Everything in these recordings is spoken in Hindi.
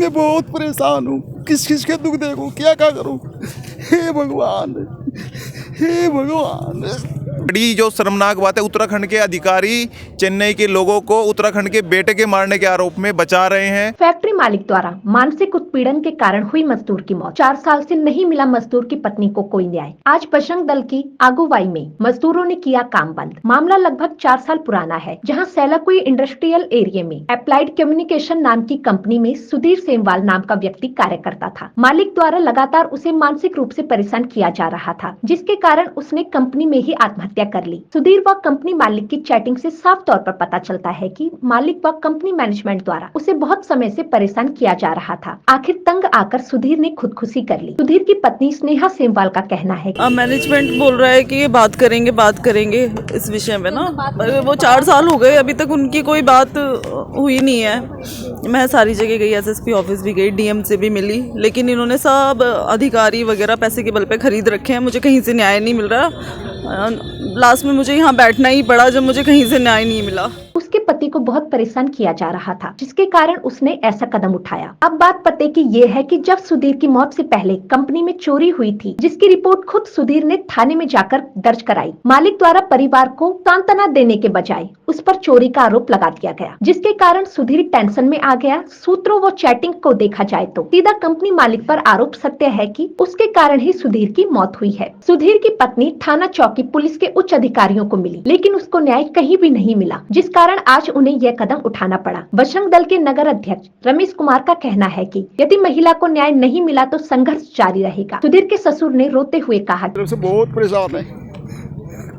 मैं बहुत परेशान हूँ, किस किस के दुख देखूँ, क्या क्या करूँ। हे भगवान, हे भगवान। बड़ी जो शर्मनाक बात है, उत्तराखंड के अधिकारी चेन्नई के लोगों को उत्तराखंड के बेटे के मारने के आरोप में बचा रहे हैं। फैक्ट्री मालिक द्वारा मानसिक उत्पीड़न के कारण हुई मजदूर की मौत। 4 साल से नहीं मिला मजदूर की पत्नी को कोई न्याय। आज बजरंग दल की अगुवाई में मजदूरों ने किया काम बंद। मामला लगभग 4 साल पुराना है, जहां सैलाकुई इंडस्ट्रियल एरिया में एप्लाइड कम्युनिकेशन नाम की कंपनी में सुधीर सेमवाल नाम का व्यक्ति कार्य करता था। मालिक द्वारा लगातार उसे मानसिक रूप से परेशान किया जा रहा था, जिसके कारण उसने कंपनी में ही आत्महत्या कर ली। सुधीर व कंपनी मालिक की चैटिंग से साफ तौर पर पता चलता है कि मालिक व कंपनी मैनेजमेंट द्वारा उसे बहुत समय से परेशान किया जा रहा था। आखिर तंग आकर सुधीर ने खुदकुशी कर ली। सुधीर की पत्नी स्नेहा सेमवाल का कहना है कि मैनेजमेंट बोल रहा है कि ये बात करेंगे इस विषय में ना। वो 4 साल हो गए, अभी तक उनकी कोई बात हुई नहीं है। मैं सारी जगह गई, एसएसपी ऑफिस भी गई, डीएम से भी मिली, लेकिन इन्होंने सब अधिकारी वगैरह पैसे के बल पे खरीद रखे हैं। मुझे कहीं से न्याय नहीं मिल रहा। लास्ट में मुझे यहाँ बैठना ही पड़ा जब मुझे कहीं से न्याय नहीं मिला। उसके पति को बहुत परेशान किया जा रहा था, जिसके कारण उसने ऐसा कदम उठाया। अब बात पते की ये है कि जब सुधीर की मौत से पहले कंपनी में चोरी हुई थी, जिसकी रिपोर्ट खुद सुधीर ने थाने में जाकर दर्ज कराई। मालिक द्वारा परिवार को सांत्वना देने के बजाय उस पर चोरी का आरोप लगा दिया गया, जिसके कारण सुधीर टेंशन में आ गया। सूत्रों व चैटिंग को देखा जाए तो सीधा कंपनी मालिक पर आरोप सत्य है कि उसके कारण ही सुधीर की मौत हुई है। सुधीर की पत्नी थाना चौकी पुलिस के उच्च अधिकारियों को मिली, लेकिन उसको न्याय कहीं भी नहीं मिला, जिस कारण आज उन्हें यह कदम उठाना पड़ा। बजरंग दल के नगर अध्यक्ष रमेश कुमार का कहना है कि यदि महिला को न्याय नहीं मिला तो संघर्ष जारी रहेगा। सुधीर के ससुर ने रोते हुए कहा, बहुत परेशान है।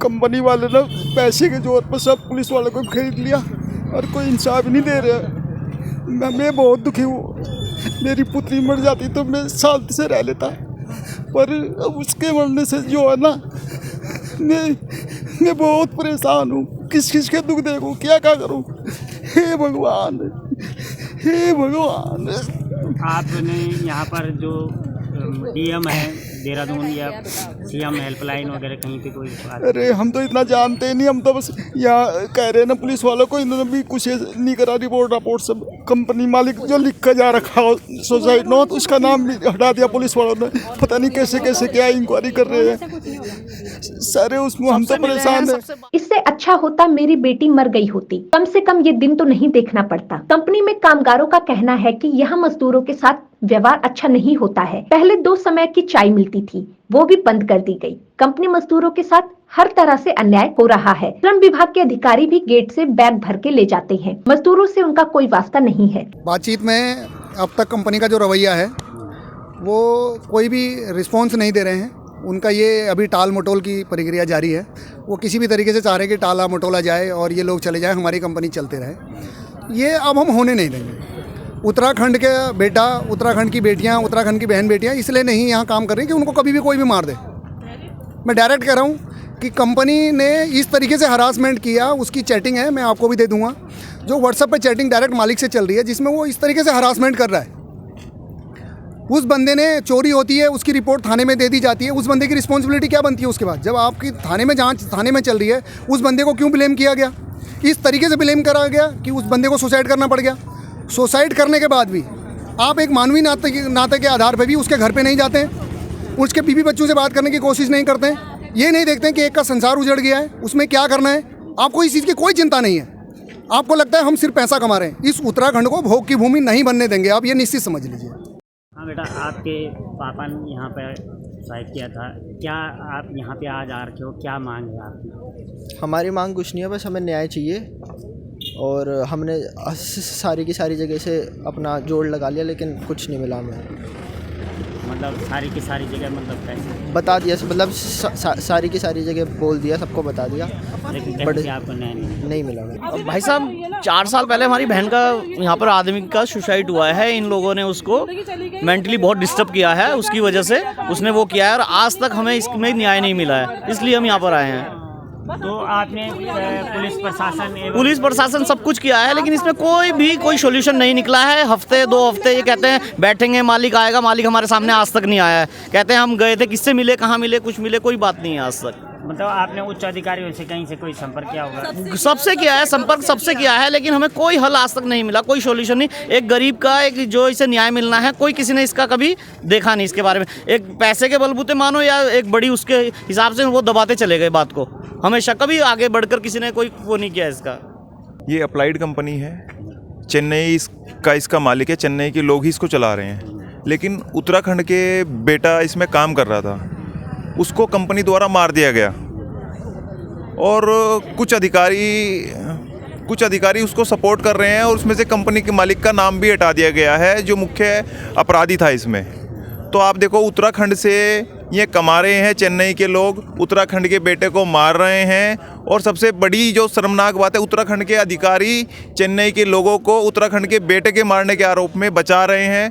कंपनी वाले ने पैसे के जोर पर सब पुलिस वालों को खरीद लिया और कोई इंसाफ नहीं दे रहे। मैं बहुत दुखी हूँ। मेरी पुत्री मर जाती तो मैं शांति से रह लेता, पर अब उसके मरने से जो है ना, मैं बहुत परेशान हूँ, किस किस के दुख देखूँ, क्या क्या करूँ। हे भगवान, हे भगवान। आपने यहाँ पर जो डीएम है देहरादून या सीएम हेल्पलाइन वगैरह कहीं पे कोई बात? अरे हम तो इतना जानते ही नहीं, हम तो बस यहाँ कह रहे हैं ना पुलिस वालों को, इन्होंने भी कुछ नहीं करा। रिपोर्ट सब कंपनी मालिक जो लिख कर जा रखा हो सोसाइटी नो, तो उसका नाम भी हटा दिया पुलिस वालों ने। पता नहीं कैसे कैसे क्या इंक्वायरी कर रहे हैं सारे, उसमें हम तो परेशान है। इससे अच्छा होता मेरी बेटी मर गई होती, कम से कम ये दिन तो नहीं देखना पड़ता। कंपनी में कामगारों का कहना है कि यहाँ मजदूरों के साथ व्यवहार अच्छा नहीं होता है। पहले 2 समय की चाय मिलती थी, वो भी बंद कर दी गई। कंपनी मजदूरों के साथ हर तरह से अन्याय हो रहा है। श्रम विभाग के अधिकारी भी गेट से बैग भर के ले जाते हैं। मजदूरों से उनका कोई वास्ता नहीं है। बातचीत में अब तक कंपनी का जो रवैया है वो कोई भी रिस्पॉन्स नहीं दे रहे हैं। उनका ये अभी टाल मटोल की प्रक्रिया जारी है। वो किसी भी तरीके से चाह रहे हैं कि टाला मटोला जाए और ये लोग चले जाए, हमारी कंपनी चलते रहे। ये अब हम होने नहीं देंगे। उत्तराखंड के बेटा, उत्तराखंड की बेटियां, उत्तराखंड की बहन बेटियां इसलिए नहीं यहाँ काम कर रही कि उनको कभी भी कोई भी मार दे। मैं डायरेक्ट कह रहा हूँ कि कंपनी ने इस तरीके से हरासमेंट किया, उसकी चैटिंग है, मैं आपको भी दे दूँगा, जो व्हाट्सएप पे चैटिंग डायरेक्ट मालिक से चल रही है, जिसमें वो इस तरीके से हरासमेंट कर रहा है। उस बंदे ने चोरी होती है, उसकी रिपोर्ट थाने में दे दी जाती है, उस बंदे की रिस्पॉन्सिबिलिटी क्या बनती है उसके बाद? जब आपकी थाने में जांच थाने में चल रही है, उस बंदे को क्यों ब्लेम किया गया? इस तरीके से ब्लेम करा गया कि उस बंदे को सुसाइड करना पड़ गया। सुसाइड करने के बाद भी आप एक मानवीय नाते के आधार पर भी उसके घर पे नहीं जाते हैं, उसके बीवी बच्चों से बात करने की कोशिश नहीं करते हैं, ये नहीं देखते हैं कि एक का संसार उजड़ गया है, उसमें क्या करना है। आपको इस चीज़ की कोई चिंता नहीं है। आपको लगता है हम सिर्फ पैसा कमा रहे हैं। इस उत्तराखंड को भोग की भूमि नहीं बनने देंगे, आप ये निश्चित समझ लीजिए। हाँ बेटा, आपके पापा ने यहाँ पर सुसाइड किया था, क्या आप यहाँ पे आज आ रखे हो, क्या मांग है आपकी? हमारी मांग कुछ नहीं है, बस हमें न्याय चाहिए। और हमने सारी की सारी जगह से अपना जोड़ लगा लिया, लेकिन कुछ नहीं मिला हमें। मतलब सारी की सारी जगह मतलब कैसे बता दिया, मतलब सारी की सारी जगह बोल दिया, सबको बता दिया, लेकिन बट आपको न्याय नहीं मिला हमें। भाई साहब 4 साल पहले हमारी बहन का यहाँ पर आदमी का सुसाइड हुआ है। इन लोगों ने उसको मेंटली बहुत डिस्टर्ब किया है, उसकी वजह से उसने वो किया है और आज तक हमें इसमें न्याय नहीं मिला है, इसलिए हम यहाँ पर आए हैं। तो आपने पुलिस प्रशासन सब कुछ किया है, लेकिन इसमें कोई सोल्यूशन नहीं निकला है। हफ्ते 2 हफ्ते ये कहते हैं बैठेंगे, मालिक आएगा, मालिक हमारे सामने आज तक नहीं आया है। कहते हैं हम गए थे, किससे मिले, कहाँ मिले, कुछ मिले, कोई बात नहीं है आज तक। मतलब आपने उच्च अधिकारियों से कहीं से कोई संपर्क किया होगा? सबसे किया है, संपर्क सबसे किया है, लेकिन हमें कोई हल आज तक नहीं मिला, कोई सॉल्यूशन नहीं। एक गरीब का एक जो इसे न्याय मिलना है, कोई किसी ने इसका कभी देखा नहीं। इसके बारे में एक पैसे के बलबूते मानो या एक बड़ी उसके हिसाब से वो दबाते चले गए बात को, हमेशा कभी आगे बढ़कर किसी ने कोई वो नहीं किया इसका। ये अप्लाइड कंपनी है, चेन्नई का इसका मालिक है, चेन्नई के लोग ही इसको चला रहे हैं। लेकिन उत्तराखंड के बेटा इसमें काम कर रहा था, उसको कंपनी द्वारा मार दिया गया और कुछ अधिकारी उसको सपोर्ट कर रहे हैं और उसमें से कंपनी के मालिक का नाम भी हटा दिया गया है जो मुख्य अपराधी था इसमें। तो आप देखो, उत्तराखंड से ये कमा रहे हैं चेन्नई के लोग, उत्तराखंड के बेटे को मार रहे हैं। और सबसे बड़ी जो शर्मनाक बात है, उत्तराखंड के अधिकारी चेन्नई के लोगों को उत्तराखंड के बेटे के मारने के आरोप में बचा रहे हैं।